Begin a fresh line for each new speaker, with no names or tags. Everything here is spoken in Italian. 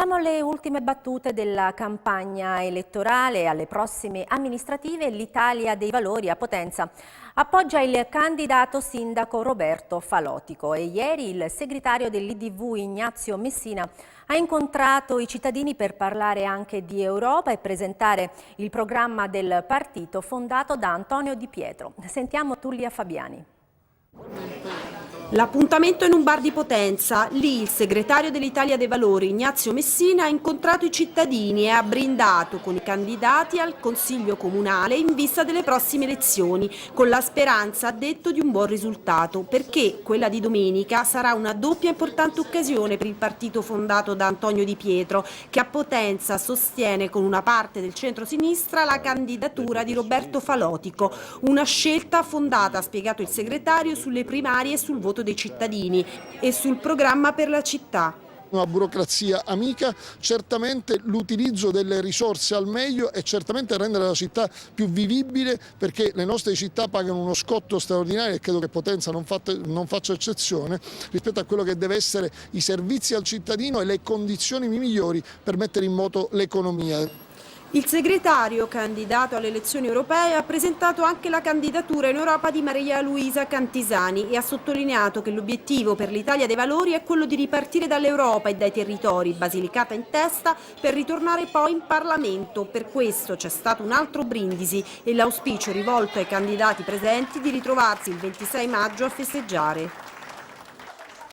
Siamo alle ultime battute della campagna elettorale. Alle prossime amministrative l'Italia dei Valori a Potenza appoggia il candidato sindaco Roberto Falotico e ieri il segretario dell'IDV Ignazio Messina ha incontrato i cittadini per parlare anche di Europa e presentare il programma del partito fondato da Antonio Di Pietro. Sentiamo Tullia Fabiani.
L'appuntamento in un bar di Potenza. Lì il segretario dell'Italia dei Valori, Ignazio Messina, ha incontrato i cittadini e ha brindato con i candidati al Consiglio Comunale in vista delle prossime elezioni, con la speranza, ha detto, di un buon risultato, perché quella di domenica sarà una doppia importante occasione per il partito fondato da Antonio Di Pietro, che a Potenza sostiene con una parte del centro-sinistra la candidatura di Roberto Falotico, una scelta fondata, ha spiegato il segretario, sulle primarie e sul voto dei cittadini e sul programma per la città.
Una burocrazia amica, certamente l'utilizzo delle risorse al meglio e certamente rendere la città più vivibile, perché le nostre città pagano uno scotto straordinario e credo che Potenza non faccia eccezione rispetto a quello che deve essere i servizi al cittadino e le condizioni migliori per mettere in moto l'economia.
Il segretario, candidato alle elezioni europee, ha presentato anche la candidatura in Europa di Maria Luisa Cantisani e ha sottolineato che l'obiettivo per l'Italia dei Valori è quello di ripartire dall'Europa e dai territori, Basilicata in testa, per ritornare poi in Parlamento. Per questo c'è stato un altro brindisi e l'auspicio rivolto ai candidati presenti di ritrovarsi il 26 maggio a festeggiare.